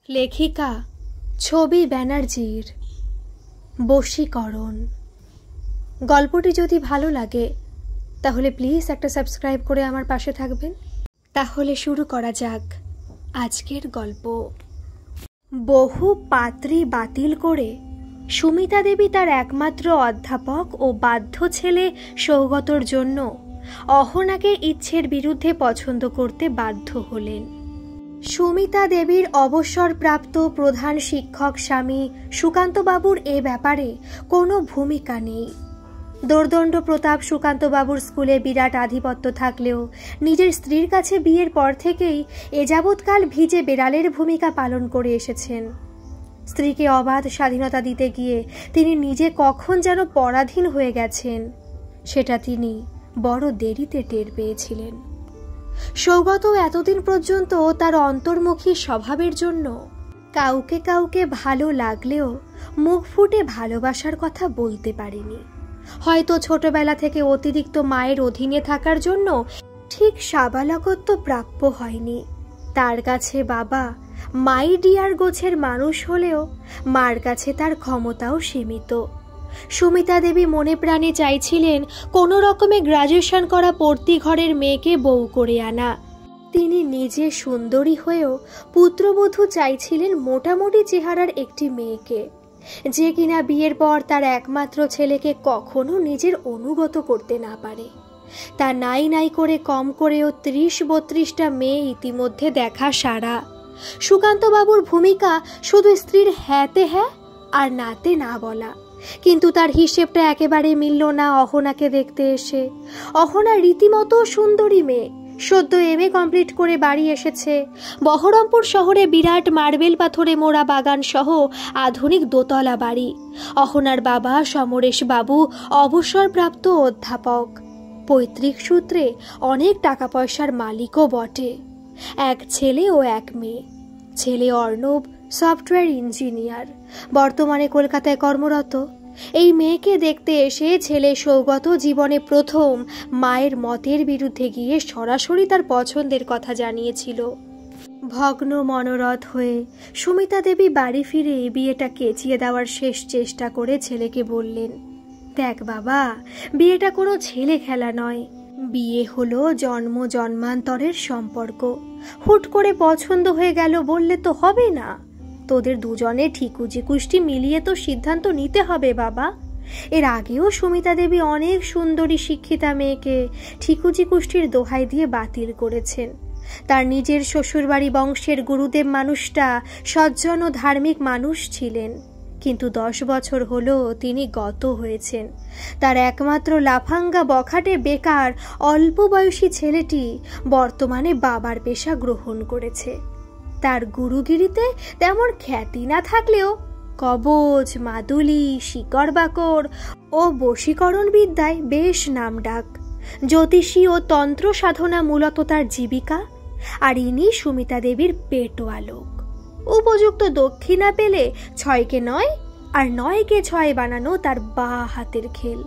লেখিকা ছবি ব্যানার্জির বশীকরণ। গল্পটি যদি ভালো লাগে তাহলে প্লিজ একটা সাবস্ক্রাইব করে আমার পাশে থাকবেন। তাহলে শুরু করা যাক আজকের গল্প। বহু পাত্রী বাতিল করে সুমিতা দেবী তার একমাত্র অধ্যাপক ও বাধ্য ছেলে সৌগতর জন্য অহনাকে ইচ্ছের বিরুদ্ধে পছন্দ করতে বাধ্য হলেন। সুমিতা দেবীর অবসরপ্রাপ্ত প্রধান শিক্ষক স্বামী সুকান্তবাবুর এ ব্যাপারে কোনো ভূমিকা নেই। দোর্দণ্ড প্রতাপ সুকান্তবাবুর স্কুলে বিরাট আধিপত্য থাকলেও নিজের স্ত্রীর কাছে বিয়ের পর থেকেই এ যাবৎকাল ভিজে বেড়ালের ভূমিকা পালন করে এসেছেন। স্ত্রীকে অবাধ স্বাধীনতা দিতে গিয়ে তিনি নিজে কখন যেন পরাধীন হয়ে গেছেন সেটা তিনি বড় দেরিতে টের পেয়েছিলেন। সৌগত এতদিন পর্যন্ত তার অন্তর্মুখী স্বভাবের জন্য কাউকে কাউকে ভালো লাগলেও মুখ ফুটে ভালোবাসার কথা বলতে পারেনি। হয়তো ছোটবেলা থেকে অতিরিক্ত মায়ের অধীনে থাকার জন্য ঠিক সাবালকত্ব প্রাপ্য হয়নি। তার কাছে বাবা মাই ডিয়ার গোছের মানুষ হলেও মার কাছে তার ক্ষমতাও সীমিত। সুমিতা দেবী মনে প্রাণে চাইছিলেন কোনো রকমে গ্রাজুয়েশন করা পড়তি ঘরের মেয়েকে বউ করে আনা। তিনি নিজে সুন্দরী হয়েও পুত্রবধূ চাইছিলেন মোটামুটি চেহারার একটি মেয়েকে, যে কিনা বিয়ের পর তার একমাত্র ছেলেকে কখনো নিজের অনুগত করতে না পারে। তা নাই নাই করে কম করেও ৩০-৩২টা মেয়ে ইতিমধ্যে দেখা সারা। সুকান্তবাবুর ভূমিকা শুধু স্ত্রীর হ্যাঁতে হ্যাঁ আর নাতে না বলা, কিন্তু তার হিসেবটা একেবারে মিলল না অহনাকে দেখতে এসে। অহনা রীতিমতো সুন্দরী মেয়ে, সদ্য MA কমপ্লিট করে বাড়ি এসেছে। বহরমপুর শহরে বিরাট মার্বেল পাথরে মোড়া বাগান সহ আধুনিক দোতলা বাড়ি। অহনার বাবা সমরেশ বাবু অবসরপ্রাপ্ত অধ্যাপক, পৈতৃক সূত্রে অনেক টাকা পয়সার মালিকও বটে। এক ছেলে ও এক মেয়ে। ছেলে অর্ণব সফটওয়্যার ইঞ্জিনিয়ার, বর্তমানে কলকাতায় কর্মরত। এই মেয়েকে দেখতে এসে ছেলে সৌগত জীবনে প্রথম মায়ের মতের বিরুদ্ধে গিয়ে সরাসরি তার পছন্দের কথা জানিয়েছিল। ভগ্ন মনোরথ হয়ে সুমিতা দেবী বাড়ি ফিরে বিয়েটা কেচিয়ে দেওয়ার শেষ চেষ্টা করে ছেলেকে বললেন, দেখ বাবা, বিয়েটা কোনো ছেলে খেলা নয়। বিয়ে হলো জন্ম জন্মান্তরের সম্পর্ক। হুট করে পছন্দ হয়ে গেল বললে তো হবে না। তোদের দুজনে ঠিকুজি কুষ্টি মিলিয়ে তো সিদ্ধান্ত নিতে হবে বাবা। এর আগেও সুমিতা দেবী অনেক সুন্দরী শিক্ষিতা মেয়েকে ঠিকুজি কুষ্টির দোহাই দিয়ে বাতিল করেছেন। তার নিজের শ্বশুরবাড়ি বংশের গুরুদেব মানুষটা সজ্জন ও ধার্মিক মানুষ ছিলেন, কিন্তু 10 বছর হলো তিনি গত হয়েছেন। তার একমাত্র লাফাঙ্গা বখাটে বেকার অল্প বয়সী ছেলেটি বর্তমানে বাবার পেশা গ্রহণ করেছে। তার গুরুগিরিতে তেমন খ্যাতি না থাকলেও কবচ, মাদুলি, শিকড় বাকড় ও বশীকরণ বিদ্যায় বেশ নামডাক। জ্যোতিষী ও তন্ত্র সাধনা মূলত তার জীবিকা, আর ইনি সুমিতা দেবীর পেটোয়া লোক। উপযুক্ত দক্ষিণা পেলে 6কে 9 আর 9কে 6 বানানো তার বা হাতের খেল।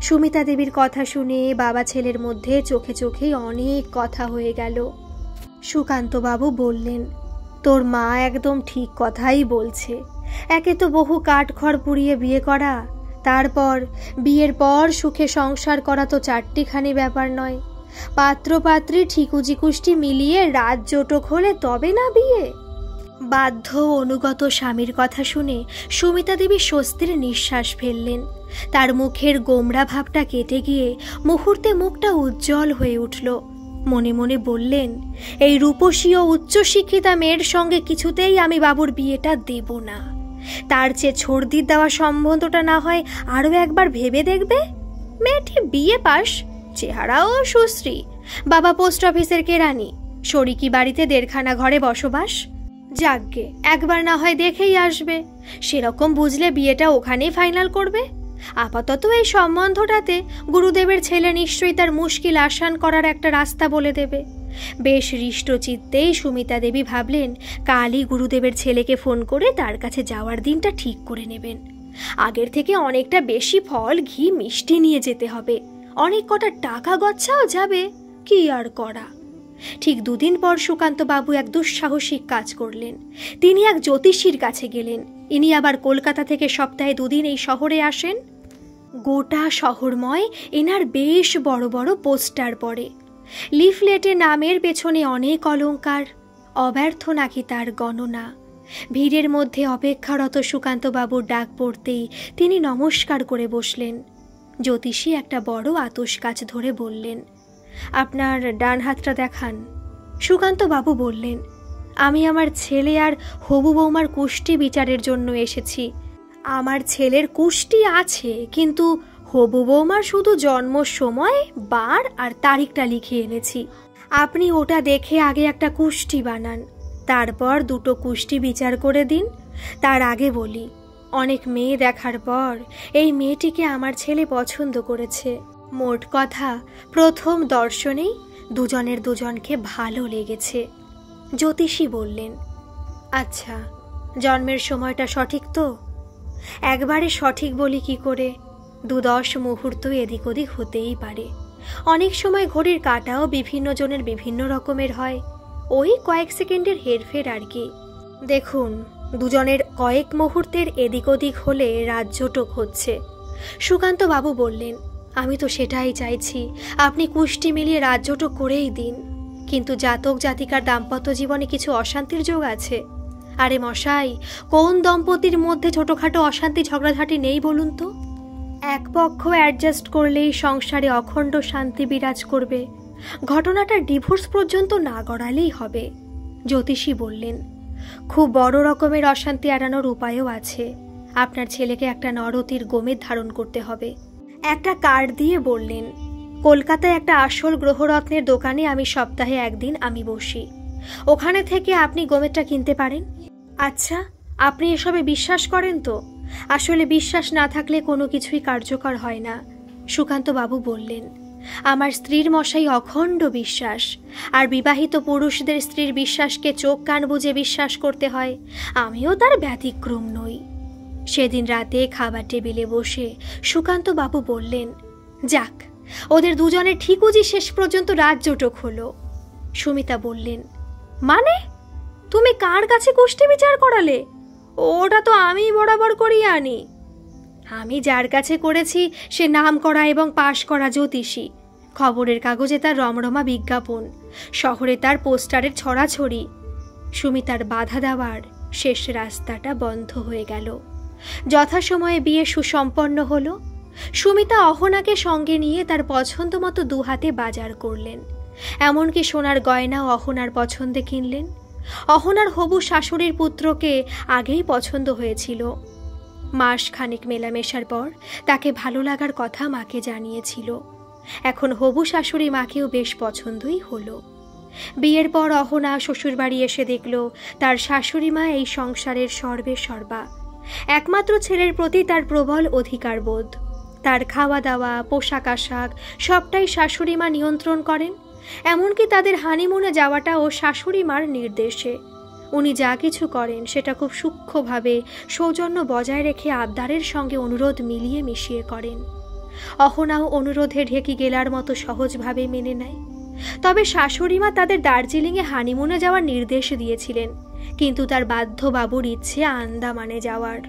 সুমিতা দেবীর কথা শুনে বাবা ছেলের মধ্যে চোখে চোখেই অনেক কথা হয়ে গেল। সুকান্তবাবু বললেন, তোর মা একদম ঠিক কথাই বলছে। একে তো বহু কাঠখড় পুড়িয়ে বিয়ে করা, তারপর বিয়ের পর সুখে সংসার করা তো চারটিখানি ব্যাপার নয়। পাত্রপাত্রী ঠিকুজি কুষ্টি মিলিয়ে রাত জোটক হলে তবে না বিয়ে। বাধ্য অনুগত স্বামীর কথা শুনে সুমিতা দেবী স্বস্তির নিঃশ্বাস ফেললেন। তার মুখের গোমড়া ভাবটা কেটে গিয়ে মুহূর্তে মুখটা উজ্জ্বল হয়ে উঠল। মনে মনে বললেন, এই রূপসী ও উচ্চশিক্ষিতা মেয়ের সঙ্গে কিছুতেই আমি বাবুর বিয়েটা দেব না। তার চেয়ে ছর্দির দেওয়া সম্বন্ধটা না হয় আরও একবার ভেবে দেখবে। মেয়েটি বিয়ে পাস, চেহারাও সুশ্রী, বাবা পোস্ট অফিসের কেরানি, শরিকি বাড়িতে 1.5খানা ঘরে বসবাস। যাগ্গে একবার না হয় দেখেই আসবে। সেরকম বুঝলে বিয়েটা ওখানেই ফাইনাল করবে। আপাতত এই সম্বন্ধটাতে গুরুদেবের ছেলে নিশ্চয়ই তার মুশকিল আসান করার একটা রাস্তা বলে দেবে। বেশ হৃষ্টচিত্তেই সুমিতা দেবী ভাবলেন, কালই গুরুদেবের ছেলেকে ফোন করে তার কাছে যাওয়ার দিনটা ঠিক করে নেবেন। আগের থেকে অনেকটা বেশি ফল, ঘি, মিষ্টি নিয়ে যেতে হবে। অনেক কটা টাকা গচ্ছাও যাবে, কি আর করা। ঠিক 2 দিন পর সুকান্তবাবু এক দুঃসাহসিক কাজ করলেন। তিনি এক জ্যোতিষীর কাছে গেলেন। ইনি আবার কলকাতা থেকে সপ্তাহে 2 দিন এই শহরে আসেন। গোটা শহরময় এনার বেশ বড় বড় পোস্টার পড়ে। লিফলেটে নামের পেছনে অনেক অলংকার, অব্যর্থ নাকি তার গণনা। ভিড়ের মধ্যে অপেক্ষারত সুকান্তবাবুর ডাক পড়তেই তিনি নমস্কার করে বসলেন। জ্যোতিষী একটা বড় আতশ কাচ ধরে বললেন, আপনার ডান হাতটা দেখান। সুকান্তবাবু বললেন, আমি আমার ছেলে আর হবু বৌমার কুষ্টি বিচারের জন্য এসেছি। আমার ছেলের কুষ্টি আছে, কিন্তু হবু বৌমার শুধু জন্ম সময়, বার আর তারিখটা লিখে এনেছি। আপনি ওটা দেখে আগে একটা কুষ্টি বানান, তারপর 2টো কুষ্টি বিচার করে দিন। তার আগে বলি, অনেক মেয়ে দেখার পর এই মেয়েটিকে আমার ছেলে পছন্দ করেছে। মোট কথা, প্রথম দর্শনেই দুজনের দুজনকে ভালো লেগেছে। জ্যোতিষী বললেন, আচ্ছা, জন্মের সময়টা সঠিক তো? একবারে সঠিক বলি কি করে? 2-10 মুহূর্ত এদিক ওদিক হতেই পারে। অনেক সময় ঘড়ির কাঁটাও বিভিন্ন জনের বিভিন্ন রকমের হয়। ওই কয়েক সেকেন্ডের হেরফের আর কি। দেখুন, দুজনের কয়েক মুহূর্তের এদিক ওদিক হলে রাজ্যটক হচ্ছে। সুকান্তবাবু বললেন, আমি তো সেটাই চাইছি, আপনি কুষ্টি মিলিয়ে রাজ্যটক করেই দিন। কিন্তু জাতক জাতিকার দাম্পত্য জীবনে কিছু অশান্তির যোগ আছে। আরে মশাই, কোন দম্পতির মধ্যে ছোটখাটো অশান্তি ঝগড়াঝাটি নেই বলুন তো? এক পক্ষ অ্যাডজাস্ট করলেই সংসারে অখণ্ড শান্তি বিরাজ করবে। ঘটনাটা ডিভোর্স পর্যন্ত না গড়ালেই হবে। জ্যোতিষী বললেন, খুব বড় রকমের অশান্তি এড়ানোর উপায়ও আছে। আপনার ছেলেকে একটা নরতির গোমেদ ধারণ করতে হবে। একটা কার্ড দিয়ে বললেন, কলকাতায় একটা আসল গ্রহরত্নের দোকানে আমি সপ্তাহে 1 দিন আমি বসি, ওখানে থেকে আপনি গোমেদটা কিনতে পারেন। আচ্ছা, আপনি এসবে বিশ্বাস করেন তো? আসলে বিশ্বাস না থাকলে কোনো কিছুই কার্যকর হয় না। সুকান্তবাবু বললেন, আমার স্ত্রীর মশাই অখণ্ড বিশ্বাস, আর বিবাহিত পুরুষদের স্ত্রীর বিশ্বাসকে চোখ কান বুজে বিশ্বাস করতে হয়। আমিও তার ব্যতিক্রম নই। সেদিন রাতে খাবার টেবিলে বসে সুকান্তবাবু বললেন, যাক, ওদের দুজনের ঠিকুজি শেষ পর্যন্ত রাজ্যটক হলো। সুমিতা বললেন, মানে তুমি কার কাছে কুষ্টি বিচার করালে? ওটা তো আমি বরাবর করিয়ে আনি। আমি যার কাছে করেছি সে নাম করা এবং পাশ করা জ্যোতিষী। খবরের কাগজে তার রমরমা বিজ্ঞাপন, শহরে তার পোস্টারের ছড়াছড়ি। সুমিতার বাধা দেওয়ার শেষ রাস্তাটা বন্ধ হয়ে গেল। যথাসময়ে বিয়ে সুসম্পন্ন হলো। সুমিতা অহনাকে সঙ্গে নিয়ে তার পছন্দ মতো 2 হাতে বাজার করলেন। এমনকি সোনার গয়নাও অহনার পছন্দে কিনলেন। অহনার হবু শাশুড়ির পুত্রকে আগেই পছন্দ হয়েছিল। মাস খানেক মেলামেশার পর তাকে ভালো লাগার কথা মাকে জানিয়েছিল। এখন হবু শাশুড়ি মাকেও বেশ পছন্দই হলো। বিয়ের পর অহনা শ্বশুরবাড়ি এসে দেখল তার শাশুড়ি মা এই সংসারের সর্বে সর্বা। একমাত্র ছেলের প্রতি তার প্রবল অধিকার বোধ। তার খাওয়া দাওয়া, পোশাক আশাক সবটাই শাশুড়ি মা নিয়ন্ত্রণ করেন। এমনকি তাদের হানিমুনে যাওয়াটাও শাশুড়ি মার নির্দেশে। উনি যা কিছু করেন সেটা খুব সূক্ষ্মভাবে সৌজন্য বজায় রেখে আবদারের সঙ্গে অনুরোধ মিলিয়ে মিশিয়ে করেন। অহনাও অনুরোধে ঢেকি গেলার মতো সহজভাবে মেনে নেয়। তবে শাশুড়িমা তাদের দার্জিলিংয়ে হানিমুনে যাওয়ার নির্দেশ দিয়েছিলেন, কিন্তু তার বাধ্য বাবুর ইচ্ছে আন্দামানে যাওয়ার।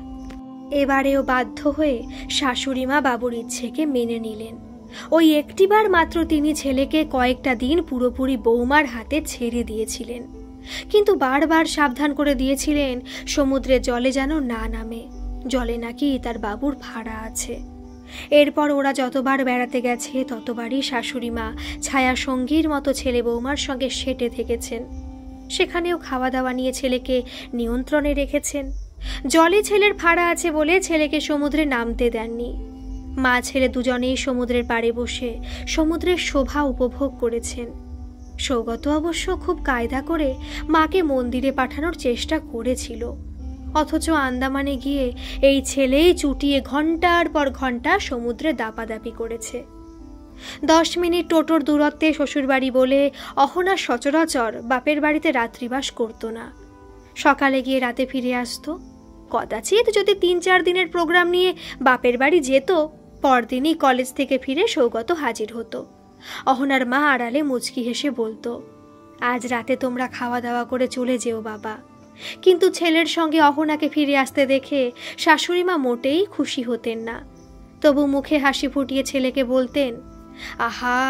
এবারেও বাধ্য হয়ে শাশুড়িমা বাবুর ইচ্ছেকে মেনে নিলেন। ওই একটিবার মাত্র তিনি ছেলেকে কয়েকটা দিন পুরোপুরি বৌমার হাতে ছেড়ে দিয়েছিলেন, কিন্তু বারবার সাবধান করে দিয়েছিলেন সমুদ্রের জলে যেন না নামে। জলে নাকি তার বাবুর ভাড়া আছে। এরপর ওরা যতবার বেড়াতে গেছে ততবারই শাশুড়িমা ছায়া সঙ্গীর মতো ছেলে বৌমার সঙ্গে সেটে থেকেছেন। সেখানেও খাওয়া দাওয়া নিয়ে ছেলেকে নিয়ন্ত্রণে রেখেছেন। জলে ছেলের ভাড়া আছে বলে ছেলেকে সমুদ্রে নামতে দেননি। মা ছেলে দুজনেই সমুদ্রের পাড়ে বসে সমুদ্রের শোভা উপভোগ করেছেন। সৌগত অবশ্য খুব কায়দা করে মাকে মন্দিরে পাঠানোর চেষ্টা করেছিল, অথচ আন্দামানে গিয়ে এই ছেলেই চুটিয়ে ঘন্টার পর ঘন্টা সমুদ্রে দাপাদাপি করেছে। 10 মিনিট টোটোর দূরত্বে শ্বশুরবাড়ি বলে অহনা সচরাচর বাপের বাড়িতে রাত্রিবাস করত না। সকালে গিয়ে রাতে ফিরে আসতো। কদাচিৎ যদি 3-4 দিনের প্রোগ্রাম নিয়ে বাপের বাড়ি যেত, পরদিনই কলেজ থেকে ফিরে সৌগত হাজির হতো। অহনার মা আড়ালে মুচকি হেসে বলতো, আজ রাতে তোমরা খাওয়া দাওয়া করে চলে যেও বাবা। কিন্তু ছেলের সঙ্গে অহনাকে ফিরে আসতে দেখে শাশুড়িমা মোটেই খুশি হতেন না। তবু মুখে হাসি ফুটিয়ে ছেলেকে বলতেন, আহা,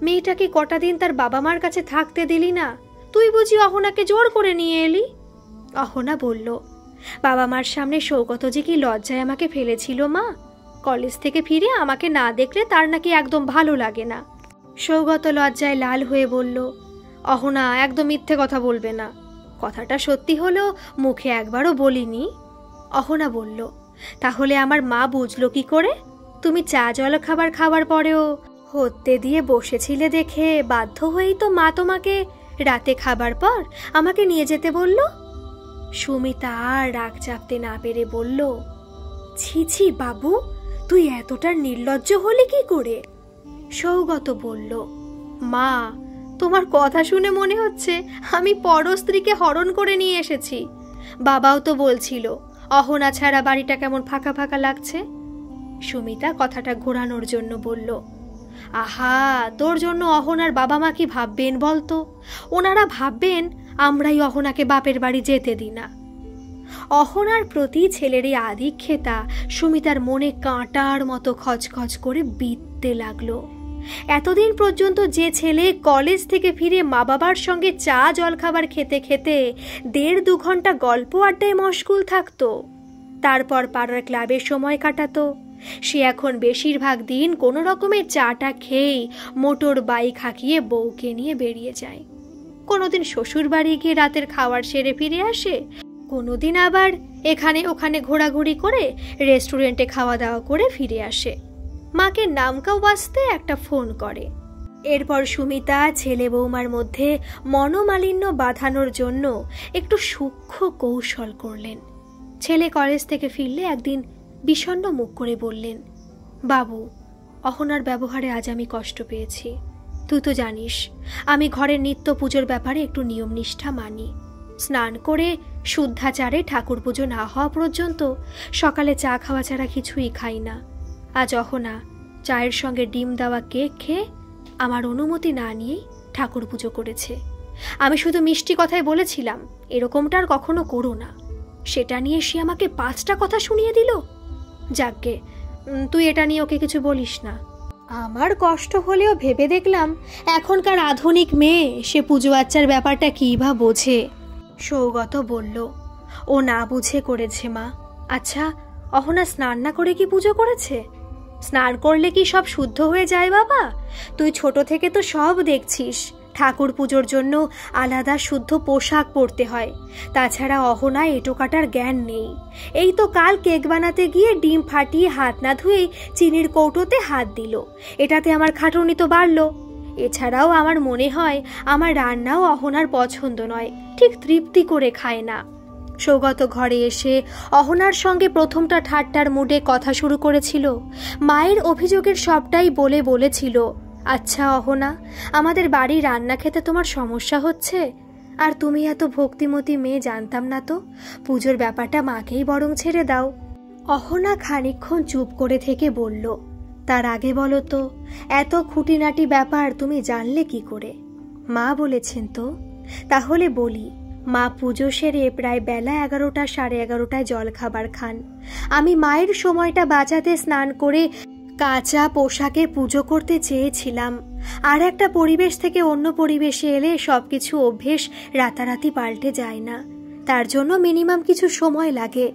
মেয়েটাকে কটা দিন তার বাবা মার কাছে থাকতে দিলি না? তুই বুঝি অহনাকে জোর করে নিয়ে এলি? অহনা বলল, বাবা মার সামনে সৌগত যে কি লজ্জায় আমাকে ফেলেছিল মা। কলেজ থেকে ফিরে আমাকে না দেখলে তার নাকি একদম ভালো লাগে না। সৌগত লজ্জায় লাল হয়ে বলল, অহনা, একদম মিথ্যে কথা বলবে না। কথাটা সত্যি হলেও মুখে একবারও বলিনি। অহনা বলল, তাহলে আমার মা বুঝলো কি করে? তুমি চা জল খাবার খাওয়ার পরেও হতে দিয়ে বসেছিলে দেখে বাধ্য হয়েই তো মা তোমাকে রাতে খাবার পর আমাকে নিয়ে যেতে বলল। সুমিতা আর রাগ চাপতে না পেরে বলল, ছি ছি বাবু, তুই এতটা নির্লজ্জ হলি কি করে? সৌগত বলল, মা, তোমার কথা শুনে মনে হচ্ছে আমি পর স্ত্রীকে হরণ করে নিয়ে এসেছি। বাবাও তো বলছিল অহনা ছাড়া বাড়িটা কেমন ফাঁকা ফাঁকা লাগছে। সুমিতা কথাটা ঘোরানোর জন্য বলল, আহা, তোর জন্য অহনার বাবা মা কি ভাববেন বলতো? ওনারা ভাববেন আমরাই অহনাকে বাপের বাড়ি যেতে দিই না। অহনার প্রতি ছেলের এই আধিক্যতা সুমিতার মনে কাঁটার মতো খচখচ করে বিঁধতে লাগলো। এতদিন পর্যন্ত যে ছেলে কলেজ থেকে ফিরে মা বাবার সঙ্গে চা জলখাবার খেতে খেতে 1.5-2 ঘন্টা গল্প আড্ডায় মশগুল থাকতো, তারপর পাড়ার ক্লাবে সময় কাটাতো, সে এখন বেশিরভাগ দিন কোনো রকমের চাটা খেয়েই মোটর বাইক হাঁকিয়ে বউকে নিয়ে বেরিয়ে যায়। কোনোদিন শ্বশুর বাড়ি গিয়ে রাতের খাবার সেরে ফিরে আসে, কোনোদিন আবার এখানে ওখানে ঘোরাঘুরি করে রেস্টুরেন্টে খাওয়া দাওয়া করে ফিরে আসে। মাকে নামকা ওয়াস্তে একটা ফোন করে। এরপর সুমিতা ছেলে বৌমার মধ্যে মনোমালিন্য বাঁধানোর জন্য একটু সূক্ষ্ম কৌশল করলেন। ছেলে কলেজ থেকে ফিরলে একদিন বিষণ্ণ মুখ করে বললেন, বাবু, অহনার ব্যবহারে আজ আমি কষ্ট পেয়েছি। তুই তো জানিস আমি ঘরের নিত্য পুজোর ব্যাপারে একটু নিয়ম নিষ্ঠা মানি। স্নান করে শুদ্ধাচারে ঠাকুর পুজো না হওয়া পর্যন্ত সকালে চা খাওয়া ছাড়া কিছুই খাই না। আজ অহনা চায়ের সঙ্গে ডিম দেওয়া কেক খেয়ে আমার অনুমতি না নিয়েই ঠাকুর পুজো করেছে। আমি শুধু মিষ্টি কথায় বলেছিলাম এরকমটা আর কখনো করো না, সেটা নিয়ে সে আমাকে 5টা কথা শুনিয়ে দিল। যাকগে, তুই এটা নিয়ে ওকে কিছু বলিস না। আমার কষ্ট হলেও ভেবে দেখলাম এখনকার আধুনিক মেয়ে সে পুজো আচ্চার ব্যাপারটা কী বা বোঝে। সৌগত বলল, ও না বুঝে করেছে মা। আচ্ছা, অহনা স্নান না করে কি পুজো করেছে? স্নান করলে কি সব শুদ্ধ হয়ে যায় বাবা? তুই ছোট থেকে তো সব দেখছিস। ঠাকুর পুজোর জন্য আলাদা শুদ্ধ পোশাক পরতে হয়। তাছাড়া অহনায় এঁটো কাটার জ্ঞান নেই। এই তো কাল কেক বানাতে গিয়ে ডিম ফাটিয়ে হাত না ধুয়েই চিনির কৌটোতে হাত দিল। এটাতে আমার খাটুনি তো বাড়ল। এছাড়াও আমার মনে হয় আমার রান্নাও অহনার পছন্দ নয়, ঠিক তৃপ্তি করে খায় না। সৌগত ঘরে এসে অহনার সঙ্গে প্রথমটা ঠাট্টার মুডে কথা শুরু করেছিল। মায়ের অভিযোগের সবটাই বলেছিল, আচ্ছা অহনা, আমাদের বাড়ি রান্না খেতে তোমার সমস্যা হচ্ছে? আর তুমি এত ভক্তিমতী মেয়ে, জানতাম না তো। পুজোর ব্যাপারটা মাকেই বরং ছেড়ে দাও। অহনা খানিকক্ষণ চুপ করে থেকে বলল, তার আগে বলো তো, এত খুঁটিনাটি ব্যাপার তুমি জানলে কি করে? মা বলেছেন তো। তাহলে বলি, মা পুজো সেরে প্রায় বেলা 11টা 11:30টায় জল খাবার খান। আমি মায়ের সময়টা বাঁচাতে স্নান করে কাঁচা পোশাকে পুজো করতে চেয়েছিলাম। আর একটা পরিবেশ থেকে অন্য পরিবেশে এলে সবকিছু অভ্যেস রাতারাতি পাল্টে যায় না, তার জন্য মিনিমাম কিছু সময় লাগে।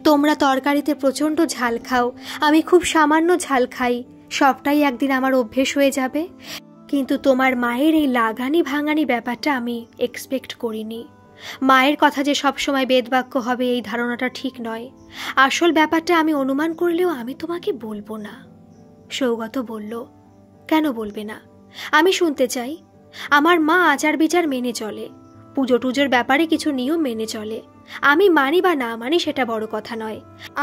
তোমরা তরকারিতে প্রচণ্ড ঝাল খাও, আমি খুব সামান্য ঝাল খাই, সবটাই একদিন আমার অভ্যেস হয়ে যাবে। কিন্তু তোমার মায়ের এই লাগানি ভাঙানি ব্যাপারটা আমি এক্সপেক্ট করিনি। মায়ের কথা যে সবসময় বেদবাক্য হবে এই ধারণাটা ঠিক নয়। আসল ব্যাপারটা আমি অনুমান করলেও আমি তোমাকে বলবো না। সৌগত বলল, কেন বলবে না? আমি শুনতে চাই। আমার মা আচার বিচার মেনে চলে, পুজো টুজোর ব্যাপারে কিছু নিয়ম মেনে চলে। আমি মানি বা না মানি সেটা বড় কথা নয়।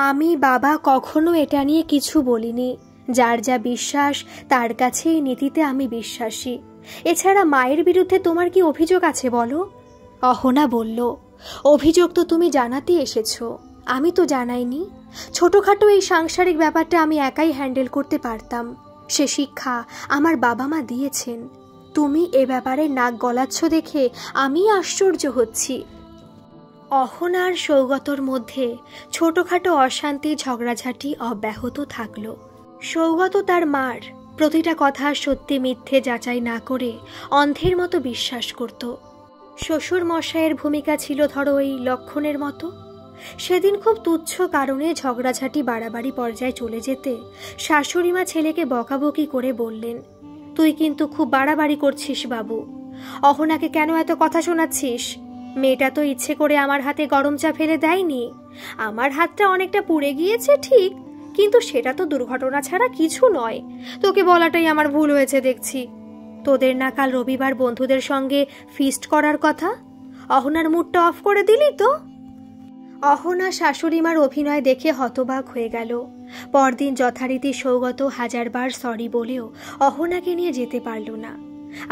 আমি বাবা কখনো এটা নিয়ে কিছু বলিনি। যার যা বিশ্বাস তার কাছে এই নীতিতে আমি বিশ্বাসী। এছাড়া মায়ের বিরুদ্ধে তোমার কি অভিযোগ আছে বলো? অহনা বলল, অভিযোগ তো তুমি জানাতে এসেছো, আমি তো জানাইনি। ছোটখাটো এই সাংসারিক ব্যাপারটা আমি একাই হ্যান্ডেল করতে পারতাম। সে শিক্ষা আমার বাবা মা দিয়েছেন। তুমি এ ব্যাপারে নাক গলাচ্ছ দেখে আমি আশ্চর্য হচ্ছি। অহনা আর সৌগতর মধ্যে ছোটখাটো অশান্তি ঝগড়াঝাটি অব্যাহত থাকল। সৌগত তার মার প্রতিটা কথা সত্যি মিথ্যে যাচাই না করে অন্ধের মতো বিশ্বাস করত। শ্বশুর মশাইয়ের ভূমিকা ছিল ধরো এই লক্ষণের মতো। সেদিন খুব তুচ্ছ কারণে ঝগড়াঝাটি বাড়াবাড়ি পর্যায়ে চলে যেতে শাশুড়িমা ছেলেকে বকাবকি করে বললেন, তুই কিন্তু খুব বাড়াবাড়ি করছিস বাবু। অহনাকে কেন এত কথা শোনাচ্ছিস? মেয়েটা তো ইচ্ছে করে আমার হাতে গরম চা ফেলে দেয়নি। আমার হাতটা অনেকটা পুড়ে গিয়েছে ঠিক, কিন্তু সেটা তো দুর্ঘটনা ছাড়া কিছু নয়। তোকে বলাটাই আমার ভুল হয়েছে দেখছি। তোদের না কাল রবিবার বন্ধুদের সঙ্গে ফিস্ট করার কথা? অহনার মুডটা অফ করে দিলি তো? অহনা শাশুড়িমার অভিনয় দেখে হতবাক হয়ে গেল। পরদিন যথারীতি সৌগত হাজারবার সরি বলেও অহনাকে নিয়ে যেতে পারল না।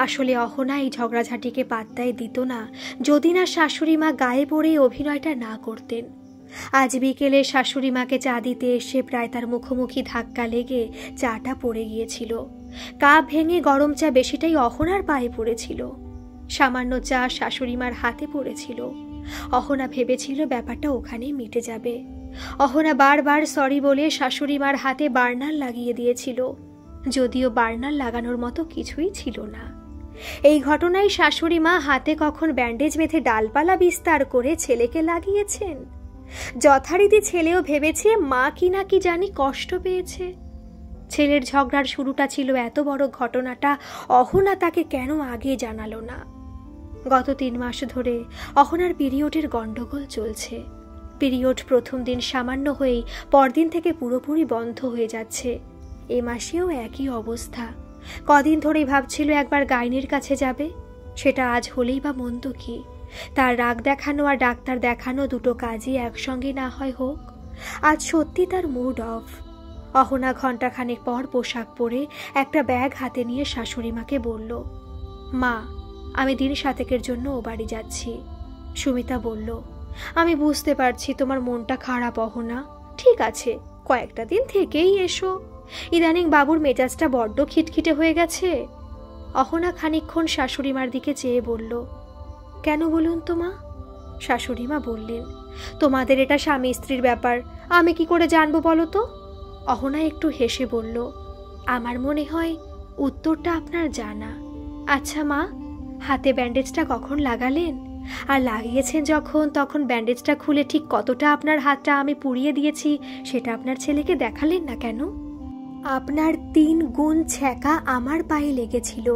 আসলে অহনা এই ঝগড়াঝাটিকে পাত্তাই দিত না যদি না শাশুড়িমা গায়ে পড়ে অভিনয়টা না করতেন। আজ বিকেলে শাশুড়িমাকে চা দিতে এসে প্রায় তার মুখোমুখি ধাক্কা লেগে চাটা পড়ে গিয়েছিল। কাপ ভেঙে গরম চা বেশিটাই অহনার পায়ে পড়েছিল। সামান্য চা শাশুড়িমার হাতে পড়েছিল। অহনা ভেবেছিল ব্যাপারটা ওখানেই মিটে যাবে। অহনা বারবার সরি বলে শাশুড়িমার হাতে বার্নার লাগিয়ে দিয়েছিল, যদিও বার্নার লাগানোর মতো কিছুই ছিল না। এই ঘটনায় শাশুড়িমা হাতে কখন ব্যান্ডেজ বেঁধে ডালপালা বিস্তার করে ছেলেকে লাগিয়েছেন। যথারীতি ছেলেও ভেবেছে মা কি না কি জানি কষ্ট পেয়েছে। ছেলের ঝগড়ার শুরুটা ছিল এত বড় ঘটনাটা অহনা তাকে কেন আগে জানালো না? গত 3 মাস ধরে অহনার পিরিয়ডের গন্ডগোল চলছে। পিরিয়ড প্রথম দিন সামান্য হয়েই পরদিন থেকে পুরোপুরি বন্ধ হয়ে যাচ্ছে। এ মাসেও একই অবস্থা। কদিন ধরেই ভাবছিল একবার গাইনির কাছে যাবে। সেটা আজ হলেই বা মন্দ কি? তার রাগ দেখানো আর ডাক্তার দেখানো দুটো কাজই একসঙ্গে না হয় হোক। আজ সত্যি তার মুড অফ। অহনা ঘণ্টাখানেক পর পোশাক পরে একটা ব্যাগ হাতে নিয়ে শাশুড়িমাকে বলল, মা, আমি দিন 7 জন্য ও বাড়ি যাচ্ছি। সুমিতা বলল, আমি বুঝতে পারছি তোমার মনটা খারাপ অহনা। ঠিক আছে, কয়েকটা দিন থেকেই এসো। ইদানিং বাবুর মেজাজটা বড্ড খিটখিটে হয়ে গেছে। অহনা খানিকক্ষণ শাশুড়িমার দিকে চেয়ে বলল, কেন বলুন তো মা? শাশুড়িমা বললেন, তোমাদের এটা স্বামী স্ত্রীর ব্যাপার, আমি কি করে জানবো বলো তো? অহনা একটু হেসে বলল, আমার মনে হয় উত্তরটা আপনার জানা। আচ্ছা মা, হাতে ব্যান্ডেজটা কখন লাগালেন? আর লাগিয়েছেন যখন, তখন ব্যান্ডেজটা খুলে ঠিক কতটা আপনার হাতটা আমি পুড়িয়ে দিয়েছি সেটা আপনার ছেলেকে দেখালেন না কেন? আপনার 3 গুণ ছ্যাঁকা আমার পায়ে লেগেছিল,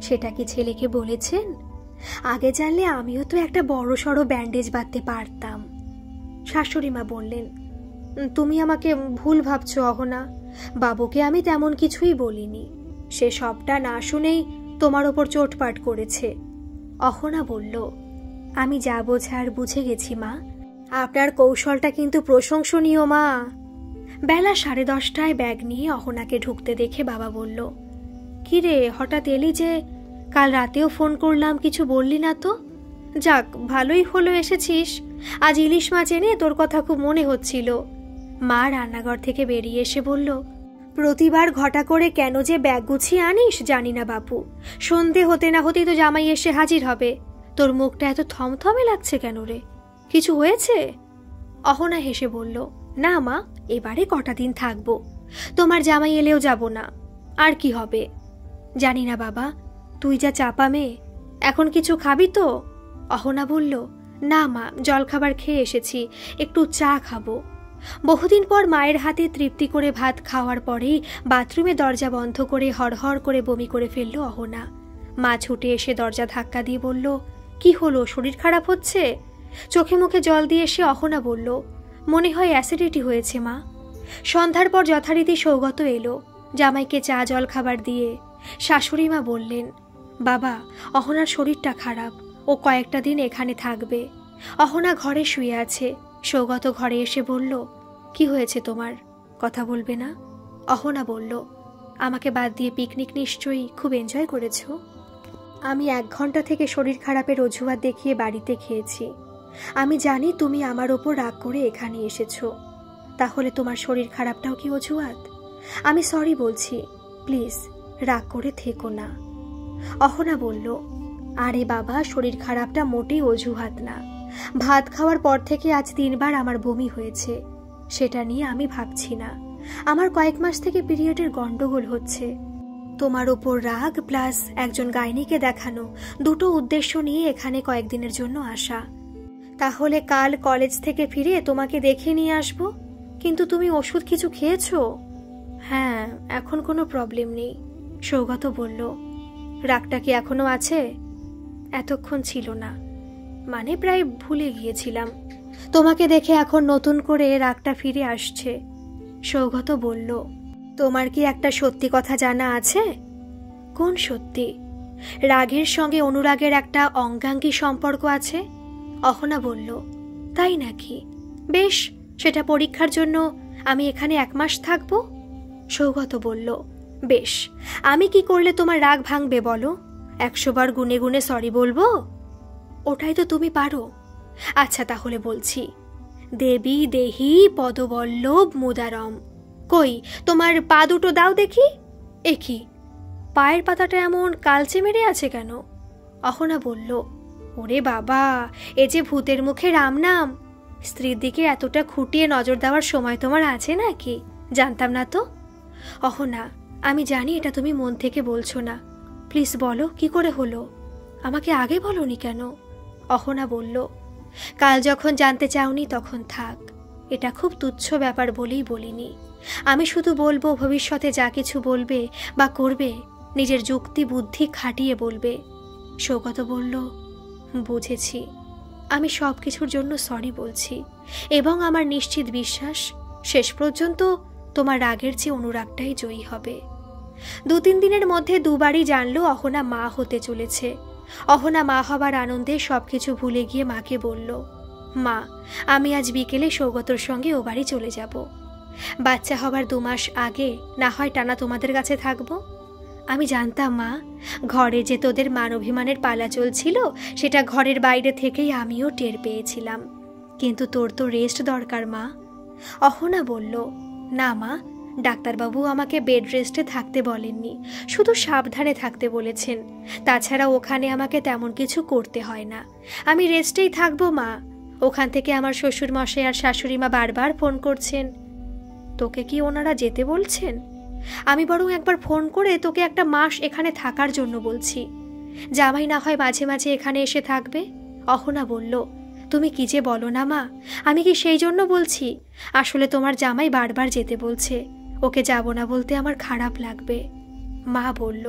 সেটা কি ছেলেকে বলেছেন? আগে জানলে আমিও তো একটা বড় সড়ো ব্যান্ডেজ বাঁধতে পারতাম। শাশুড়িমা বললেন, তুমি আমাকে ভুল ভাবছো অহনা। বাবুকে আমি তেমন কিছুই বলিনি। সে সবটা না শুনেই তোমার ওপর চোটপাট করেছে। অহনা বলল, আমি যা বোঝার বুঝে গেছি মা। আপনার কৌশলটা কিন্তু প্রশংসনীয় মা। বেলা 10:30টায় ব্যাগ নিয়ে অহনাকে ঢুকতে দেখে বাবা বলল, কি রে, হঠাৎ এলি যে? কাল রাতেও ফোন করলাম, কিছু বললি না তো। যাক, ভালোই হলো এসেছিস। আজ ইলিশ মাছ এনে তোর কথা খুব মনে হচ্ছিল। মা রান্নাঘর থেকে বেরিয়ে এসে বলল, প্রতিবার ঘটা করে কেন যে ব্যাগ গুছিয়ে আনিস জানি না বাপু। সন্ধে হতে না হতেই তো জামাই এসে হাজির হবে। তোর মুখটা এত থমথমে লাগছে কেন রে? কিছু হয়েছে? অহনা হেসে বলল, না মা, এবারে কটা দিন থাকবো। তোমার জামাই এলেও যাব না। আর কি হবে? জানি না বাবা, তুই যা চাপা মেয়ে। এখন কিছু খাবি তো? অহনা বলল, না মা, জলখাবার খেয়ে এসেছি, একটু চা খাবো। বহুদিন পর মায়ের হাতে তৃপ্তি করে ভাত খাওয়ার পরেই বাথরুমে দরজা বন্ধ করে হড়হড় করে বমি করে ফেলল অহনা। মা ছুটে এসে দরজা ধাক্কা দিয়ে বলল, কি হলো, শরীর খারাপ হচ্ছে? চোখে মুখে জল দিয়ে এসে অহনা বলল, মনে হয় অ্যাসিডিটি হয়েছে মা। সন্ধ্যার পর যথারীতি সৌগত এলো, জামাইকে চা জল খাবার দিয়ে। শাশুড়িমা বললেন, বাবা, অহনার শরীরটা খারাপ, ও কয়েকটা দিন এখানে থাকবে। অহনা ঘরে শুয়ে আছে। সৌগত ঘরে এসে বলল, কি হয়েছে তোমার, কথা বলবে না? অহনা বলল, আমাকে বাদ দিয়ে পিকনিক নিশ্চয়ই খুব এনজয় করেছো। আমি 1 ঘন্টা থেকে শরীর খারাপের অজুহাত দেখিয়ে বাড়িতে খেয়েছি। আমি জানি তুমি আমার ওপর রাগ করে এখানে এসেছো। তাহলে তোমার শরীর খারাপটাও কি অজুহাত? আমি সরি বলছি, প্লিজ রাগ করে থেকো না। অহনা বলল, আরে বাবা, শরীর খারাপটা মোটেই অজুহাত না। ভাত খাওয়ার পর থেকে আজ 3 বার আমার বমি হয়েছে। সেটা নিয়ে আমি ভাবছি না। আমার কয়েক মাস থেকে পিরিয়ডের গন্ডগোল হচ্ছে। তোমার ওপর রাগ প্লাস একজন গাইনিকে দেখানো, দুটো উদ্দেশ্য নিয়ে এখানে কয়েকদিনের জন্য আসা। তাহলে কাল কলেজ থেকে ফিরে তোমাকে দেখে নিয়ে আসবো। কিন্তু তুমি ওষুধ কিছু খেয়েছো? হ্যাঁ, এখন কোনো প্রবলেম নেই, সৌগত বলল। রাগটা কি এখনো আছে? এতক্ষণ ছিল না, মানে প্রায় ভুলে গিয়েছিলাম। তোমাকে দেখে এখন নতুন করে রাগটা ফিরে আসছে, সৌগত বলল। তোমার কি একটা সত্যি কথা জানা আছে? কোন সত্যি? রাগের সঙ্গে অনুরাগের একটা অঙ্গাঙ্গী সম্পর্ক আছে, অহনা বলল। তাই নাকি? বেশ, সেটা পরীক্ষার জন্য আমি এখানে 1 মাস থাকবো, সৌগত বলল। বেশ, আমি কি করলে তোমার রাগ ভাঙবে বলো? 100 বার গুনে গুনে সরি বলবো? ওটাই তো তুমি পারো। আচ্ছা তাহলে বলছি, দেবী দেহি পদবল্লভ মুদারম। কই, তোমার পা দুটো দাও দেখি। এ কি, পায়ের পাতাটা এমন কালচে মেরে আছে কেন? অহনা বলল, ওরে বাবা, এ যে ভূতের মুখে রাম নাম। স্ত্রীর দিকে এতটা খুঁটিয়ে নজর দেওয়ার সময় তোমার আছে নাকি? জানতাম না তো। অহনা, আমি জানি এটা তুমি মন থেকে বলছো না। প্লিজ বলো, কি করে হলো? আমাকে আগে বলনি কেন? অহনা বলল, কাল যখন জানতে চাওনি তখন থাক। এটা খুব তুচ্ছ ব্যাপার বলেই বলিনি। আমি শুধু বলবো, ভবিষ্যতে যা কিছু বলবে বা করবে নিজের যুক্তি বুদ্ধি খাটিয়ে বলবে। সৌগত বলল, বুঝেছি। আমি সব কিছুর জন্য সরি বলছি এবং আমার নিশ্চিত বিশ্বাস শেষ পর্যন্ত তোমার রাগের চেয়ে অনুরাগটাই জয়ী হবে। 2-3 দিনের মধ্যে 2 বারই জানলো অহনা মা হতে চলেছে। অহনা মা হবার আনন্দে সবকিছু ভুলে গিয়ে মাকে বলল, মা, আমি আজ বিকেলে সৌগতর সঙ্গে ও বাড়ি চলে যাব। বাচ্চা হবার 2 মাস আগে না হয় টানা তোমাদের কাছে থাকবো। আমি জানতাম মা, ঘরে যে তোদের মান অভিমানের পালা চলছিল সেটা ঘরের বাইরে থেকেই আমিও টের পেয়েছিলাম। কিন্তু তোর তো রেস্ট দরকার মা। অহনা বলল, না মা, ডাক্তারবাবু আমাকে বেড রেস্টে থাকতে বলেননি, শুধু সাবধানে থাকতে বলেছেন। তাছাড়া ওখানে আমাকে তেমন কিছু করতে হয় না। আমি রেস্টেই থাকবো মা। ওখান থেকে আমার শ্বশুর মশাই আর শাশুড়ি মা বারবার ফোন করছেন। তোকে কি ওনারা যেতে বলছেন? আমি বরং একবার ফোন করে তোকে 1 মাস এখানে থাকার জন্য বলছি। জামাই না হয় মাঝে মাঝে এখানে এসে থাকবে। অহনা বলল, তুমি কি যে বলো না মা, আমি কি সেই জন্য বলছি? আসলে তোমার জামাই বারবার যেতে বলছে, ওকে যাব না বলতে আমার খারাপ লাগবে। মা বলল,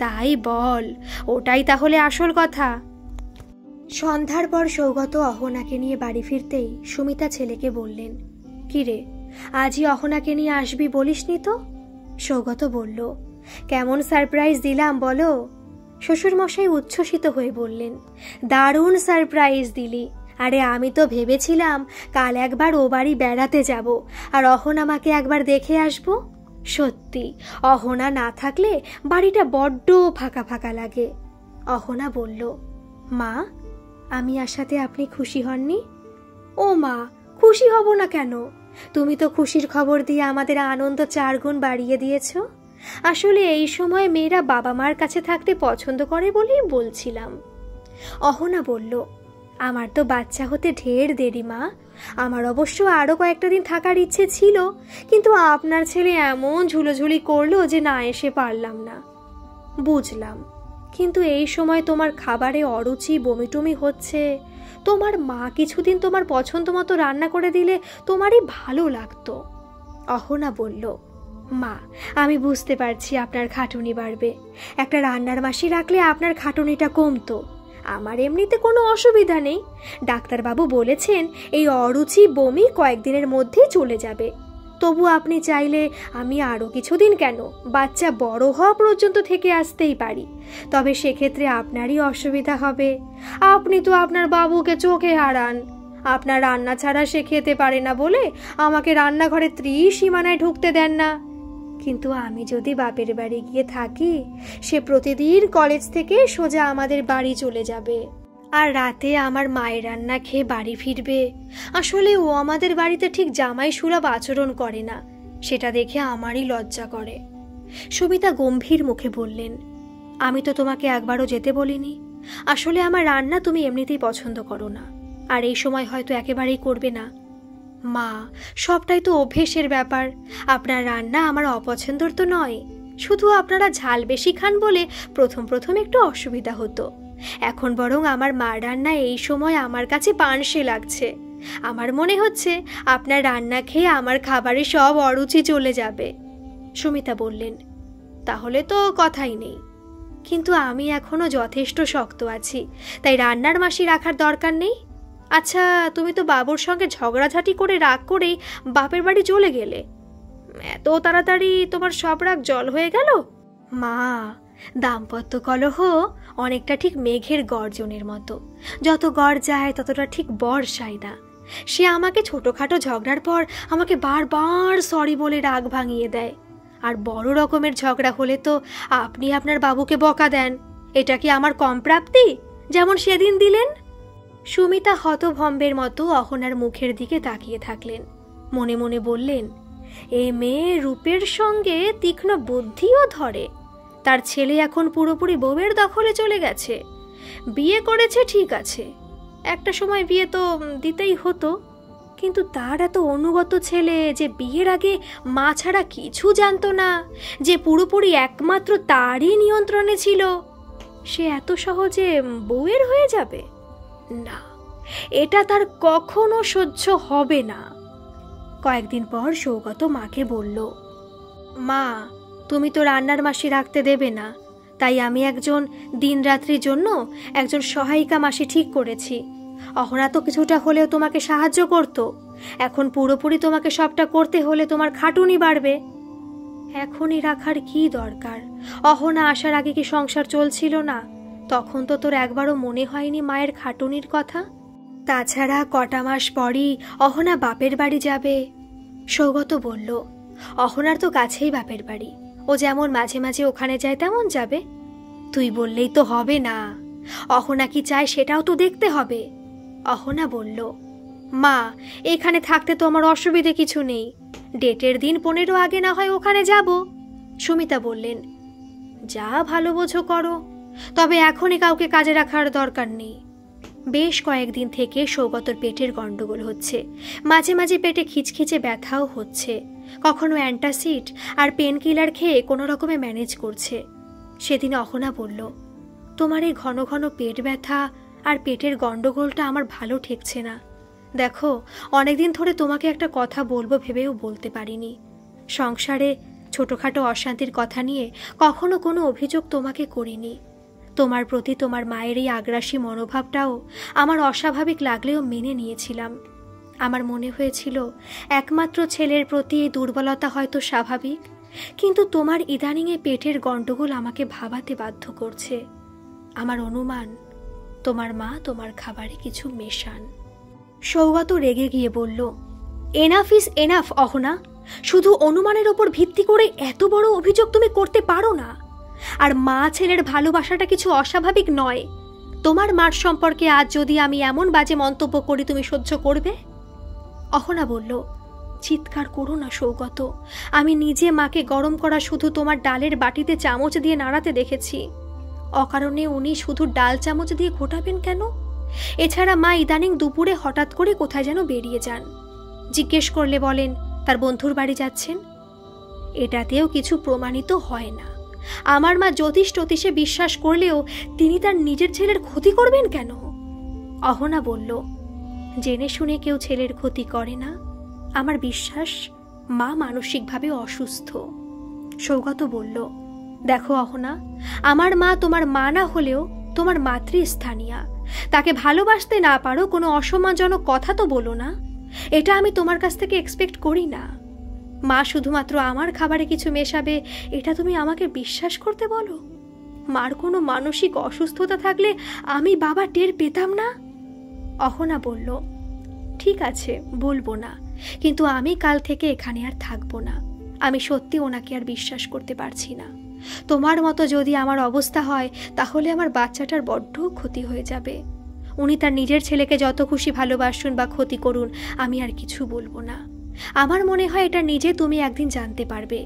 তাই বল, ওটাই তাহলে আসল কথা। সন্ধ্যার পর সৌগত অহনাকে নিয়ে বাড়ি ফিরতেই সুমিতা ছেলেকে বললেন, কিরে, আজই অহনাকে নিয়ে আসবি বলিসনি তো? সৌগত বলল, কেমন সারপ্রাইজ দিলাম বলো? শ্বশুরমশাই উচ্ছ্বসিত হয়ে বললেন, দারুণ সারপ্রাইজ দিলি। আরে আমি তো ভেবেছিলাম কাল একবার ও বাড়ি বেড়াতে যাব আর অহনামাকে একবার দেখে আসব। সত্যি, অহনা না থাকলে বাড়িটা বড্ড ফাঁকা ফাঁকা লাগে। অহনা বলল, মা, আমি আসাতে আপনি খুশি হননি? ও মা, খুশি হব না কেন? তুমি তো খুশির খবর দিয়ে আমাদের আনন্দ 4 গুণ বাড়িয়ে দিয়েছ। আসলে এই সময় মেয়েরা বাবা মার কাছে থাকতে পছন্দ করে বলেই বলছিলাম। অহনা বলল, আমার তো বাচ্চা হতে ঢের দেরি মা। আমার অবশ্য আরো কয়েকটা দিন থাকার ইচ্ছে ছিল, কিন্তু আপনার ছেলে এমন ঝুলোঝুলি করলো যে না এসে পারলাম না। বুঝলাম, কিন্তু এই সময় তোমার খাবারে অরুচি বমিটমি হচ্ছে। তোমার মা কিছুদিন তোমার পছন্দ মতো রান্না করে দিলে তোমারই ভালো লাগতো। অহনা বলল, মা, আমি বুঝতে পারছি আপনার খাটুনি বাড়বে। একটা রান্নার মাসি রাখলে আপনার খাটুনিটা কমতো। আমার এমনিতে কোনো অসুবিধা নেই। ডাক্তারবাবু বলেছেন এই অরুচি বমি কয়েকদিনের মধ্যেই চলে যাবে। তবু আপনি চাইলে আমি আরও কিছুদিন কেন, বাচ্চা বড় হওয়া পর্যন্ত থেকে আসতেই পারি। তবে সেক্ষেত্রে আপনারই অসুবিধা হবে। আপনি তো আপনার বাবুকে চোখে হারান। আপনার রান্না ছাড়া সে খেতে পারে না বলে আমাকে রান্নাঘরে ত্রিসীমানায় ঢুকতে দেন না। কিন্তু আমি যদি বাপের বাড়ি গিয়ে থাকি, সে প্রতিদিন কলেজ থেকে সোজা আমাদের বাড়ি চলে যাবে আর রাতে আমার মায়ের রান্না খেয়ে বাড়ি ফিরবে। আসলে ও আমাদের বাড়িতে ঠিক জামাই সুলভ আচরণ করে না, সেটা দেখে আমারই লজ্জা করে। সুমিতা গম্ভীর মুখে বললেন, আমি তো তোমাকে একবারও যেতে বলিনি। আসলে আমার রান্না তুমি এমনিতেই পছন্দ করো না, আর এই সময় হয়তো একেবারেই করবে না। মা, সবটাই তো অভ্যেসের ব্যাপার। আপনার রান্না আমার অপছন্দর তো নয়, শুধু আপনারা ঝাল বেশি খান বলে প্রথম প্রথম একটু অসুবিধা হতো। এখন বরং আমার মার রান্না এই সময় আমার কাছে পানসে লাগছে। আমার মনে হচ্ছে আপনার রান্না খেয়ে আমার খাবারে সব অরুচি চলে যাবে। সুমিতা বললেন, তাহলে তো কথাই নেই, কিন্তু আমি এখনো যথেষ্ট শক্ত আছি, তাই রান্নার মাসি রাখার দরকার নেই। আচ্ছা, তুমি তো বাবুর সঙ্গে ঝগড়াঝাটি করে রাগ করেই বাপের বাড়ি চলে গেলে, এত তাড়াতাড়ি তোমার সব রাগ জল হয়ে গেল? মা, দাম্পত্য কলহ অনেকটা ঠিক মেঘের গর্জনের মতো, যত গর্জায় ততটা ঠিক বর্ষায় না। সে আমাকে ছোটখাটো ঝগড়ার পর আমাকে বারবার সরি বলে রাগ ভাঙিয়ে দেয়, আর বড় রকমের ঝগড়া হলে তো আপনি আপনার বাবুকে বকা দেন। এটা কি আমার কম প্রাপ্তি, যেমন সেদিন দিলেন? সুমিতা হতভম্বের মতো অহনার মুখের দিকে তাকিয়ে থাকলেন। মনে মনে বললেন, এ মেয়ে রূপের সঙ্গে তীক্ষ্ণ বুদ্ধিও ধরে। তার ছেলে এখন পুরোপুরি বউয়ের দখলে চলে গেছে। বিয়ে করেছে ঠিক আছে, একটা সময় বিয়ে তো দিতেই হতো, কিন্তু তার এত অনুগত ছেলে যে বিয়ের আগে মা ছাড়া কিছু জানতো না, যে পুরোপুরি একমাত্র তারই নিয়ন্ত্রণে ছিল, সে এত সহজে বউয়ের হয়ে যাবে? না, এটা তার কখনো সহ্য হবে না। কয়েকদিন পর সৌগত মাকে বলল, মা, তুমি তো রান্নার মাসি রাখতে দেবে না, তাই আমি একজন দিনরাত্রির জন্য একজন সহায়িকা মাসি ঠিক করেছি। অহনা তো কিছুটা হলেও তোমাকে সাহায্য করত, এখন পুরোপুরি তোমাকে সবটা করতে হলে তোমার খাটুনি বাড়বে। এখনই রাখার কি দরকার? অহনা আসার আগে কি সংসার চলছিল না? তখন তো তোর একবারও মনে হয়নি মায়ের খাটুনির কথা? তাছাড়া কটা মাস পরই অহনা বাপের বাড়ি যাবে। সৌগত বলল, অহনার তো কাছেই বাপের বাড়ি, ও যেমন মাঝে মাঝে ওখানে যায় তেমন যাবে। তুই বললেই তো হবে না, অহনা কি চায় সেটাও তো দেখতে হবে। অহনা বলল, মা, এখানে থাকতে তো আমার অসুবিধে কিছু নেই, ডেটের দিন 15 আগে না হয় ওখানে যাব। সুমিতা বললেন, যা ভালো বোঝো করো, তবে এখনই কাউকে কাজে রাখার দরকার নেই। বেশ কয়েকদিন থেকে সৌগতর পেটের গন্ডগোল হচ্ছে, মাঝে মাঝে পেটে খিচখিচে ব্যথাও হচ্ছে, কখনো অ্যান্টাসিড আর পেন কিলার খেয়ে কোনো রকমে ম্যানেজ করছে। সেদিন অহনা বলল, তোমার এই ঘন ঘন পেট ব্যথা আর পেটের গন্ডগোলটা আমার ভালো ঠেকছে না। দেখো, অনেকদিন ধরে তোমাকে একটা কথা বলবো ভেবেও বলতে পারিনি। সংসারে ছোটখাটো অশান্তির কথা নিয়ে কখনো কোনো অভিযোগ তোমাকে করিনি। তোমার প্রতি তোমার মায়ের এই আগ্রাসী মনোভাবটাও আমার অস্বাভাবিক লাগলেও মেনে নিয়েছিলাম। আমার মনে হয়েছিল একমাত্র ছেলের প্রতি এই দুর্বলতা হয়তো স্বাভাবিক, কিন্তু তোমার ইদানিংয়ে পেটের গন্ডগোল আমাকে ভাবাতে বাধ্য করছে। আমার অনুমান, তোমার মা তোমার খাবারে কিছু মেশান। সৌগত রেগে গিয়ে বলল, এনাফ ইজ এনাফ অহনা, শুধু অনুমানের ওপর ভিত্তি করে এত বড় অভিযোগ তুমি করতে পারো না। আর মা ছেলের ভালোবাসাটা কিছু অস্বাভাবিক নয়। তোমার মার সম্পর্কে আজ যদি আমি এমন বাজে মন্তব্য করি, তুমি সহ্য করবে? অহনা বলল, চিৎকার করো না সৌগত, আমি নিজে মাকে গরম করা শুধু তোমার ডালের বাটিতে চামচ দিয়ে নাড়াতে দেখেছি। অকারণে উনি শুধু ডাল চামচ দিয়ে ঘোটাবেন কেন? এছাড়া মা ইদানিং দুপুরে হঠাৎ করে কোথায় যেন বেরিয়ে যান, জিজ্ঞেস করলে বলেন তার বন্ধুর বাড়ি যাচ্ছেন। এটাতেও কিছু প্রমাণিত হয় না। আমার মা জ্যোতিষ টতিষে বিশ্বাস করলেও তিনি তার নিজের ছেলের ক্ষতি করবেন কেন? অহনা বলল, জেনে শুনে কেউ ছেলের ক্ষতি করে না। আমার বিশ্বাস মা মানসিকভাবে অসুস্থ। সৌগত বলল, দেখো অহনা, আমার মা তোমার মা না হলেও তোমার মাতৃস্থানীয়া। তাকে ভালোবাসতে না পারো কোনো অসম্মানজনক কথা তো বলো না, এটা আমি তোমার কাছ থেকে এক্সপেক্ট করি না। মা শুধুমাত্র আমার খাবারে কিছু মেশাবে, এটা তুমি আমাকে বিশ্বাস করতে বলো? মার কোনো মানসিক অসুস্থতা থাকলে আমি বাবা টের পেতাম না? অহনা বলল, ঠিক আছে, বলবো না, কিন্তু আমি কাল থেকে এখানে আর থাকবো না। আমি সত্যি ওনাকে আর বিশ্বাস করতে পারছি না। তোমার মতো যদি আমার অবস্থা হয় তাহলে আমার বাচ্চাটার বড্ড ক্ষতি হয়ে যাবে। উনি তার নিজের ছেলেকে যত খুশি ভালোবাসুন বা ক্ষতি করুন, আমি আর কিছু বলবো না। আমার মনে হয় এটা নিজে তুমি একদিন জানতে পারবে।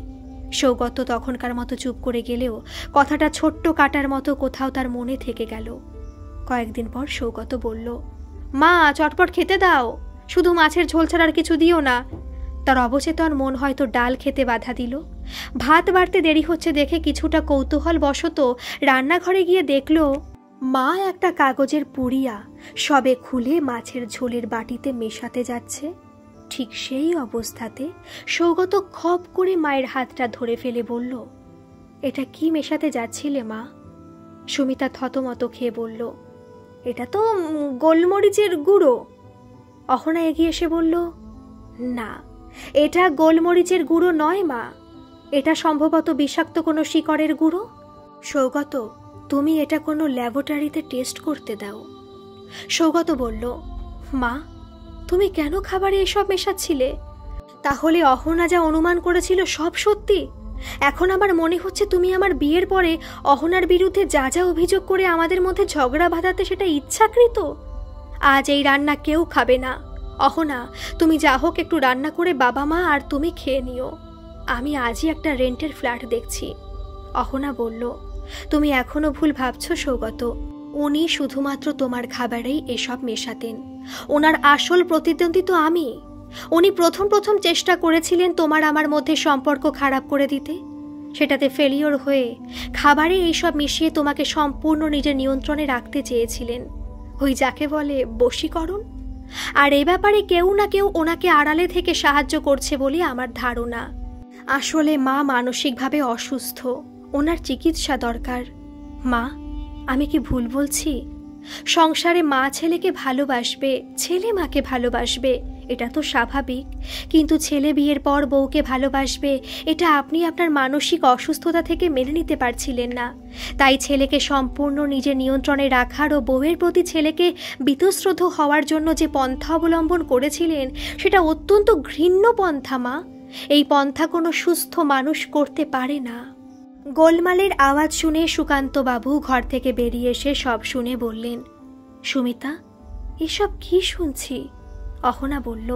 সৌগত তখনকার মতো চুপ করে গেলেও কথাটা ছোট্ট কাটার মতো কোথাও তার মনে থেকে গেল। কয়েকদিন পর সৌগত বলল, মা চটপট খেতে দাও, শুধু মাছের ঝোল ছাড়া আর কিছু দিও না। তার অবচেতন মন হয়তো ডাল খেতে বাধা দিল। ভাত বাড়তে দেরি হচ্ছে দেখে কিছুটা কৌতূহল বশত রান্নাঘরে গিয়ে দেখল মা একটা কাগজের পুড়িয়া সবে খুলে মাছের ঝোলের বাটিতে মেশাতে যাচ্ছে। ঠিক সেই অবস্থাতে সৌগত খপ করে মায়ের হাতটা ধরে ফেলে বলল, এটা কি মেশাতে যাচ্ছিলে মা? সুমিতা থতমত খেয়ে বলল, এটা তো গোলমরিচের গুঁড়ো। অহনা এগিয়ে এসে বলল, না, এটা গোলমরিচের গুঁড়ো নয় মা, এটা সম্ভবত বিষাক্ত কোনো শিকড়ের গুঁড়ো। সৌগত, তুমি এটা কোনো ল্যাবরেটরিতে টেস্ট করতে দাও। সৌগত বলল, মা তুমি কেন খাবারে এসব মেশাচ্ছিলে? তাহলে অহনা যা অনুমান করেছিল সব সত্যি? এখন আমার মনে হচ্ছে তুমি আমার বিয়ের পরে অহনার বিরুদ্ধে যা যা অভিযোগ করে আমাদের মধ্যে ঝগড়া বাঁধাতে সেটা ইচ্ছাকৃত। আজ এই রান্না কেউ খাবে না। অহনা, তুমি যা হোক একটু রান্না করে বাবা মা আর তুমি খেয়ে নিও। আমি আজই একটা রেন্টের ফ্ল্যাট দেখছি। অহনা বলল, তুমি এখনো ভুল ভাবছো সৌগত। উনি শুধুমাত্র তোমার খাবারেই এসব মেশাতেন। ওনার আসল প্রতিদ্বন্দ্বী তো আমি। উনি প্রথম চেষ্টা করেছিলেন তোমার আমার মধ্যে সম্পর্ক খারাপ করে দিতে। সেটাতে ফেলিওর হয়ে খাবারে এইসব মিশিয়ে তোমাকে সম্পূর্ণ নিজের নিয়ন্ত্রণে রাখতে চেয়েছিলেন। ওই যাকে বলে বশীকরণ। আর এই ব্যাপারে কেউ না কেউ ওনাকে আড়ালে থেকে সাহায্য করছে বলে আমার ধারণা। আসলে মা মানসিকভাবে অসুস্থ, ওনার চিকিৎসা দরকার। মা, আমি কি ভুল বলছি? সংসারে মা ছেলেকে ভালোবাসবে, ছেলে মাকে ভালোবাসবে, এটা তো স্বাভাবিক। কিন্তু ছেলে বিয়ের পর বউকে ভালোবাসবে, এটা আপনি আপনার মানসিক অসুস্থতা থেকে মেনে নিতে পারছিলেন না। তাই ছেলেকে সম্পূর্ণ নিজের নিয়ন্ত্রণে রাখার ও বউয়ের প্রতি ছেলেকে বীতশ্রদ্ধ হওয়ার জন্য যে পন্থা অবলম্বন করেছিলেন সেটা অত্যন্ত ঘৃণ্য পন্থা মা। এই পন্থা কোনো সুস্থ মানুষ করতে পারে না। গোলমালের আওয়াজ শুনে সুকান্তবাবু ঘর থেকে বেরিয়ে এসে সব শুনে বললেন, সুমিতা, এসব কি শুনছি? অহনা বলল,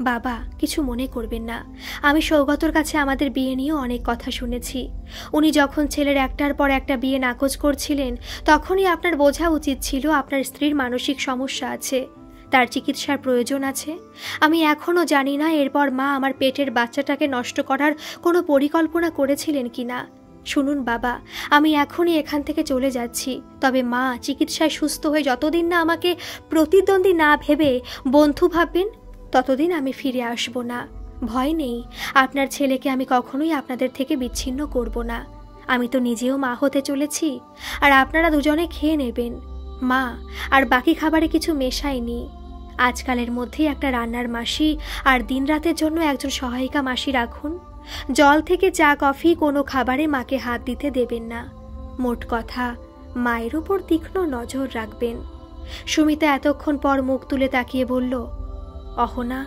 বাবা কিছু মনে করবেন না, আমি সৌগতর কাছে আমাদের বিয়ে নিয়েও অনেক কথা শুনেছি। উনি যখন ছেলের একটার পর একটা বিয়ে নাকচ করছিলেন তখনই আপনার বোঝা উচিত ছিল আপনার স্ত্রীর মানসিক সমস্যা আছে, তার চিকিৎসার প্রয়োজন আছে। আমি এখনও জানি না এরপর মা আমার পেটের বাচ্চাটাকে নষ্ট করার কোনো পরিকল্পনা করেছিলেন কিনা। শুনুন বাবা, আমি এখনই এখান থেকে চলে যাচ্ছি, তবে মা চিকিৎসায় সুস্থ হয়ে যতদিন না আমাকে প্রতিদ্বন্দ্বী না ভেবে বন্ধু ভাববেন ততদিন আমি ফিরে আসব না। ভয় নেই, আপনার ছেলেকে আমি কখনোই আপনাদের থেকে বিচ্ছিন্ন করব না। আমি তো নিজেও মা হতে চলেছি, আর আপনারা দুজনে খেয়ে নেবেন। মা, আর বাকি খাবারে কিছু মেশাইনি। আজকালের মধ্যেই একটা রান্নার মাসি আর দিনরাতের জন্য একজন সহায়িকা মাসি রাখুন। জল থেকে চা কফি কোনো খাবারে মাকে হাত দিতে দেবেন না। মোট কথা, মায়ের উপর তীক্ষ্ণ নজর রাখবেন। সুমিতা এতক্ষণ পর মুখ তুলে তাকিয়ে বলল, অহনা,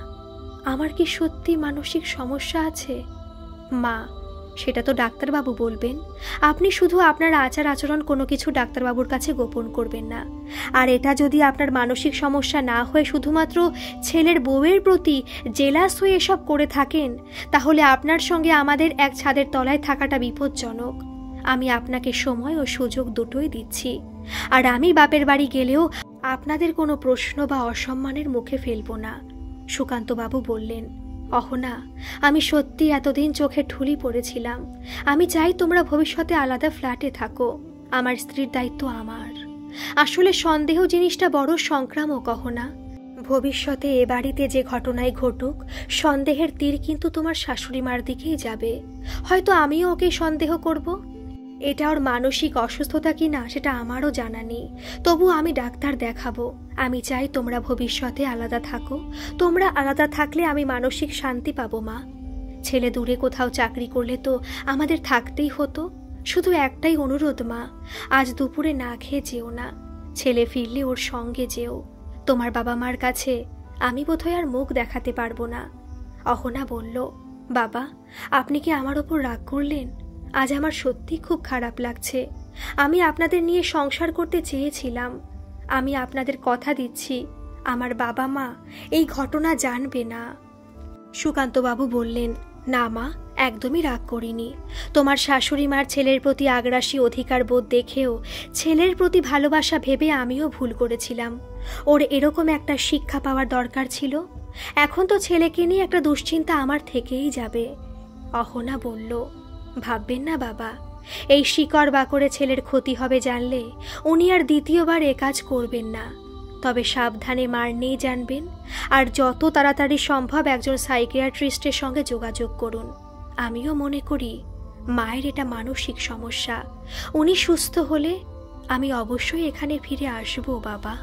আমার কি সত্যি মানসিক সমস্যা আছে? মা, সেটা তো ডাক্তারবাবু বলবেন। আপনি শুধু আপনার আচার আচরণ কোনো কিছু ডাক্তারবাবুর কাছে গোপন করবেন না। আর এটা যদি আপনার মানসিক সমস্যা না হয়ে শুধুমাত্র ছেলের বউয়ের প্রতি জেলাস হয়ে এসব করে থাকেন, তাহলে আপনার সঙ্গে আমাদের এক ছাদের তলায় থাকাটা বিপজ্জনক। আমি আপনাকে সময় ও সুযোগ দুটোই দিচ্ছি। আর আমি বাপের বাড়ি গেলেও আপনাদের কোনো প্রশ্ন বা অসম্মানের মুখে ফেলব না। সুকান্তবাবু বললেন, অহনা, আমি সত্যি এতদিন চোখে ঠুলি পড়েছিলাম। আমি চাই তোমরা ভবিষ্যতে আলাদা ফ্ল্যাটে থাকো। আমার স্ত্রীর দায়িত্ব আমার। আসলে সন্দেহ জিনিসটা বড় সংক্রামক অহনা। ভবিষ্যতে এ বাড়িতে যে ঘটনাই ঘটুক, সন্দেহের তীর কিন্তু তোমার শাশুড়ি মার দিকেই যাবে। হয়তো আমিও ওকে সন্দেহ করব। এটা ওর মানসিক অসুস্থতা কিনা সেটা আমারও জানা নেই, তবু আমি ডাক্তার দেখাবো। আমি চাই তোমরা ভবিষ্যতে আলাদা থাকো। তোমরা আলাদা থাকলে আমি মানসিক শান্তি পাবো মা। ছেলে দূরে কোথাও চাকরি করলে তো আমাদের থাকতেই হতো। শুধু একটাই অনুরোধ মা, আজ দুপুরে না খেয়ে যেও না। ছেলে ফিরলে ওর সঙ্গে যেও। তোমার বাবা মার কাছে আমি বোধহয় আর মুখ দেখাতে পারবো না। অহনা বলল, বাবা, আপনি কি আমার ওপর রাগ করলেন? আজ আমার সত্যি খুব খারাপ লাগছে। আমি আপনাদের নিয়ে সংসার করতে চেয়েছিলাম। আমি আপনাদের কথা দিচ্ছি, আমার বাবা মা এই ঘটনা জানবে না। সুকান্তবাবু বললেন, না মা, একদমই রাগ করিনি। তোমার শাশুড়ি মার ছেলের প্রতি আগ্রাসী অধিকার বোধ দেখেও ছেলের প্রতি ভালোবাসা ভেবে আমিও ভুল করেছিলাম। ওর এরকম একটা শিক্ষা পাওয়ার দরকার ছিল। এখন তো ছেলেকে নিয়ে একটা দুশ্চিন্তা আমার থেকেই যাবে। অহনা বলল, ভাববেন না বাবা, এই শিকড় বাকড়ে ছেলের ক্ষতি হবে জানলে উনি আর দ্বিতীয়বার এ কাজ করবেন না। তবে সাবধানে মার নিয়ে জানবেন, আর যত তাড়াতাড়ি সম্ভব একজন সাইকিয়াট্রিস্টের সঙ্গে যোগাযোগ করুন। আমিও মনে করি মায়ের এটা মানসিক সমস্যা। উনি সুস্থ হলে আমি অবশ্যই এখানে ফিরে আসবো বাবা।